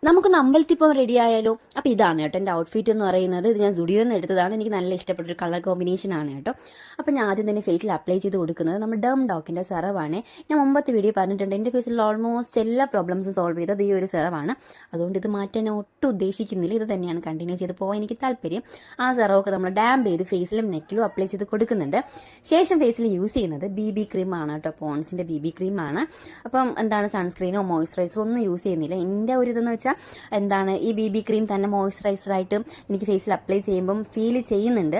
നമുക്കൊന്ന് അമ്പലത്തിൽ പോകാൻ റെഡി ആയാലോ? അപ്പോൾ ഇതാണ് കേട്ടോ എൻ്റെ ഔട്ട്ഫിറ്റ് എന്ന് പറയുന്നത്. ഇത് ഞാൻ സുഡിയോയിൽ നിന്ന് എടുത്തതാണ്. എനിക്ക് നല്ല ഇഷ്ടപ്പെട്ടൊരു കളർ കോമ്പിനേഷൻ ആണ് കേട്ടോ. അപ്പോൾ ഞാൻ ആദ്യം തന്നെ ഫേസിൽ അപ്ലൈ ചെയ്ത് കൊടുക്കുന്നത് നമ്മൾ ഡോക്കിൻ്റെ സെറവാണ്. ഞാൻ മുമ്പത്തെ വീഡിയോ പറഞ്ഞിട്ടുണ്ട്, എൻ്റെ ഫേസിൽ ഓൾമോസ്റ്റ് എല്ലാ പ്രോബ്ലംസും സോൾവ് ചെയ്തത് ഈ ഒരു സെറവാണ്. അതുകൊണ്ട് ഇത് മാറ്റാൻ ഞാൻ ഒട്ടും ഉദ്ദേശിക്കുന്നില്ല. ഇത് തന്നെയാണ് കണ്ടിന്യൂ ചെയ്ത് പോകാൻ എനിക്ക് താല്പര്യം. ആ സെറവൊക്കെ നമ്മൾ ഡാമ്പ് ചെയ്ത് ഫേസിലും നെക്കിലും അപ്ലൈ ചെയ്ത് കൊടുക്കുന്നുണ്ട്. ശേഷം ഫേസിൽ യൂസ് ചെയ്യുന്നത് BB ക്രീമാണ് കേട്ടോ. പോൺസിൻ്റെ BB ക്രീമാണ്. അപ്പം എന്താണ് സൺസ്ക്രീനോ മോയ്സ്ചറൈസറോ ഒന്നും യൂസ് ചെയ്യുന്നില്ല. എൻ്റെ ഒരു ഇതെന്ന് വെച്ചാൽ എന്താണ് ഈ BB ക്രീം തന്നെ മോയ്സ്ചറൈസറായിട്ട് എനിക്ക് ഫേസിൽ അപ്ലൈ ചെയ്യുമ്പം ഫീൽ ചെയ്യുന്നുണ്ട്,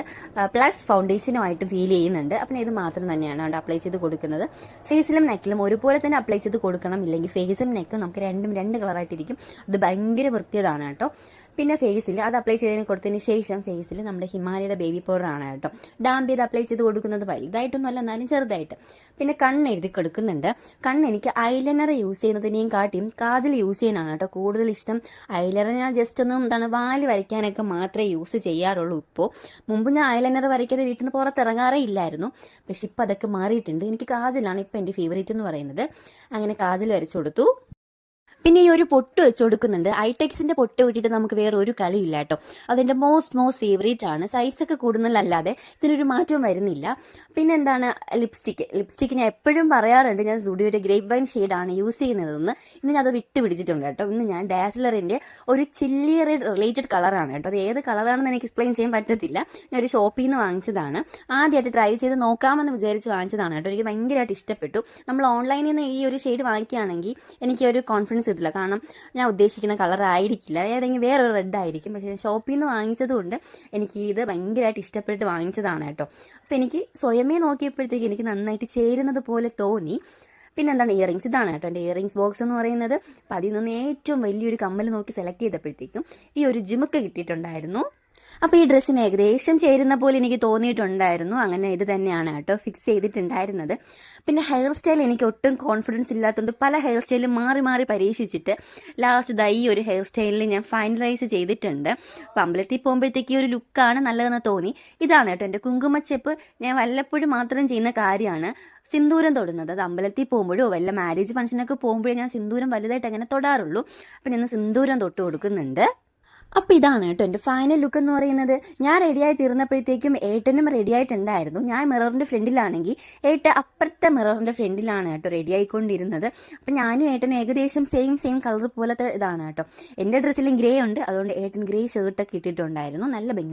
പ്ലസ് ഫൗണ്ടേഷനുമായിട്ട് ഫീൽ ചെയ്യുന്നുണ്ട്. അപ്പം ഇത് മാത്രം തന്നെയാണ് അവിടെ അപ്ലൈ ചെയ്ത് കൊടുക്കുന്നത്. ഫേസിലും നെക്കിലും ഒരുപോലെ തന്നെ അപ്ലൈ ചെയ്ത് കൊടുക്കണം, ഇല്ലെങ്കിൽ ഫേസും നെക്കും നമുക്ക് രണ്ടും രണ്ട് കളറായിട്ടിരിക്കും. അത് ഭയങ്കര വൃത്തികേടാണ് കേട്ടോ. പിന്നെ ഫേസിൽ അത് അപ്ലൈ ചെയ്തതിന് കൊടുത്തതിന് ശേഷം ഫേസിൽ നമ്മുടെ ഹിമാലയുടെ ബേബി പൗഡറാണ് കേട്ടോ ഡാമ്പ് ചെയ്ത് അപ്ലൈ ചെയ്ത് കൊടുക്കുന്നത്. വലുതായിട്ടൊന്നും അല്ല, എന്നാലും ചെറുതായിട്ട്. പിന്നെ കണ്ണ് എഴുതി കൊടുക്കുന്നുണ്ട്. കണ്ണ് എനിക്ക് ഐലൈനർ യൂസ് ചെയ്യുന്നതിനെയും കാട്ടിയും കാജൽ യൂസ് ചെയ്യാനാണ് കേട്ടോ കൂടുതൽ ഇഷ്ടം. ഐലൈനർ ഞാൻ ജസ്റ്റ് ഒന്നും വാല് വരയ്ക്കാനൊക്കെ മാത്രമേ യൂസ് ചെയ്യാറുള്ളൂ. ഇപ്പോൾ മുമ്പ് ഞാൻ ഐലൈനർ വരയ്ക്കാതെ വീട്ടിൽ നിന്ന് പുറത്തിറങ്ങാറേ ഇല്ലായിരുന്നു. പക്ഷെ ഇപ്പം അതൊക്കെ മാറിയിട്ടുണ്ട്. എനിക്ക് കാജലാണ് ഇപ്പം എൻ്റെ ഫേവറേറ്റ് എന്ന് പറയുന്നത്. അങ്ങനെ കാജൽ വരച്ചു കൊടുത്തു. പിന്നെ ഈ ഒരു പൊട്ട് വെച്ച് കൊടുക്കുന്നുണ്ട്. ഐടെക്സിന്റെ പൊട്ട് വിട്ടിട്ട് നമുക്ക് വേറെ ഒരു കളിയില്ല കേട്ടോ. അതെന്റെ മോസ്റ്റ് ഫേവറേറ്റ് ആണ്. സൈസൊക്കെ കൂടുന്നതല്ലാതെ ഇതിനൊരു മാറ്റവും വരുന്നില്ല. പിന്നെ എന്താണ് ലിപ്സ്റ്റിക്ക് ഞാൻ എപ്പോഴും പറയാറുണ്ട്, ഞാൻ സ്റ്റുഡിയോയുടെ ഗ്രേപ്പ് വൈൻ ഷെയ്ഡാണ് യൂസ് ചെയ്യുന്നതെന്ന്. ഇന്ന് ഞാൻ അത് വിട്ടുപിടിച്ചിട്ടുണ്ട് കേട്ടോ. ഇന്ന് ഞാൻ ഡാസ്ലറിന്റെ ഒരു ചില്ലി റെഡ് റിലേറ്റഡ് കളറാണ് കേട്ടോ. അത് ഏത് കളറാണെന്ന് എനിക്ക് എക്സ്പ്ലെയിൻ ചെയ്യാൻ പറ്റത്തില്ല. ഞാൻ ഒരു ഷോപ്പിൽ നിന്ന് വാങ്ങിച്ചതാണ്. ആദ്യമായിട്ട് ട്രൈ ചെയ്ത് നോക്കാമെന്ന് വിചാരിച്ച് വാങ്ങിച്ചതാണ് കേട്ടോ. എനിക്ക് ഭയങ്കരമായിട്ട് ഇഷ്ടപ്പെട്ടു. നമ്മൾ ഓൺലൈനിൽ നിന്ന് ഈ ഒരു ഷെയ്ഡ് വാങ്ങിക്കുകയാണെങ്കിൽ എനിക്ക് ഒരു കോൺഫിഡൻസ് കിട്ടില്ല. കാരണം ഞാൻ ഉദ്ദേശിക്കുന്ന കളർ ആയിരിക്കില്ല, ഏതെങ്കിലും വേറൊരു റെഡ് ആയിരിക്കും. പക്ഷേ ഷോപ്പിൽ നിന്ന് വാങ്ങിച്ചതുകൊണ്ട് എനിക്ക് ഇത് ഭയങ്കരമായിട്ട് ഇഷ്ടപ്പെട്ട് വാങ്ങിച്ചതാണ് കേട്ടോ. അപ്പോൾ എനിക്ക് സ്വയമേ നോക്കിയപ്പോഴത്തേക്ക് എനിക്ക് നന്നായിട്ട് ചേരുന്നത് പോലെ തോന്നി. പിന്നെ എന്താണ് ഇയറിങ്സ്, ഇതാണ് കേട്ടോ എൻ്റെ ഇയറിങ്സ് ബോക്സ് എന്ന് പറയുന്നത്. അപ്പോൾ അതിൽ നിന്ന് ഏറ്റവും വലിയൊരു കമ്മൽ നോക്കി സെലക്ട് ചെയ്തപ്പോഴത്തേക്കും ഈ ഒരു ജിമുക്ക് കിട്ടിയിട്ടുണ്ടായിരുന്നു. അപ്പോൾ ഈ ഡ്രസ്സിന് ഏകദേശം ചേരുന്ന പോലെ എനിക്ക് തോന്നിയിട്ടുണ്ടായിരുന്നു. അങ്ങനെ ഇത് തന്നെയാണ് കേട്ടോ ഫിക്സ് ചെയ്തിട്ടുണ്ടായിരുന്നത്. പിന്നെ ഹെയർ സ്റ്റൈൽ എനിക്ക് ഒട്ടും കോൺഫിഡൻസ് ഇല്ലാത്തതുകൊണ്ട് പല ഹെയർ സ്റ്റൈലും മാറി പരീക്ഷിച്ചിട്ട് ലാസ്റ്റ് ഈ ഒരു ഹെയർ സ്റ്റൈലിൽ ഞാൻ ഫൈനലൈസ് ചെയ്തിട്ടുണ്ട്. അപ്പോൾ അമ്പലത്തിൽ പോകുമ്പോഴത്തേക്ക് ഈ ഒരു ലുക്കാണ് നല്ലതെന്ന് തോന്നി. ഇതാണ് കേട്ടോ എൻ്റെ കുങ്കുമച്ചെപ്പ്. ഞാൻ വല്ലപ്പോഴും മാത്രം ചെയ്യുന്ന കാര്യമാണ് സിന്ദൂരം തൊടുന്നത്. അത് അമ്പലത്തിൽ പോകുമ്പോഴോ വല്ല മാരേജ് ഫംഗ്ഷനൊക്കെ പോകുമ്പോഴേ ഞാൻ സിന്ദൂരം വലുതായിട്ട് അങ്ങനെ തൊടാറുള്ളൂ. അപ്പം ഞാൻ സിന്ദൂരം തൊട്ട് കൊടുക്കുന്നുണ്ട്. അപ്പോൾ ഇതാണ് കേട്ടോ എൻ്റെ ഫൈനൽ ലുക്ക് എന്ന് പറയുന്നത്. ഞാൻ റെഡിയായി തീർന്നപ്പോഴത്തേക്കും ഏട്ടനും റെഡി ആയിട്ടുണ്ടായിരുന്നു. ഞാൻ മിററിൻ്റെ ഫ്രണ്ടിലാണെങ്കിൽ ഏട്ട അപ്പുറത്തെ മിററിൻ്റെ ഫ്രണ്ടിലാണ് കേട്ടോ റെഡി ആയിക്കൊണ്ടിരുന്നത്. അപ്പം ഞാനും ഏട്ടനും ഏകദേശം സെയിം കളർ പോലത്തെ ഇതാണ് കേട്ടോ. എൻ്റെ ഡ്രസ്സിലും ഗ്രേ ഉണ്ട്, അതുകൊണ്ട് ഏട്ടൻ ഗ്രേ ഷർട്ടൊക്കെ ഇട്ടിട്ടുണ്ടായിരുന്നു. നല്ല ഭംഗി.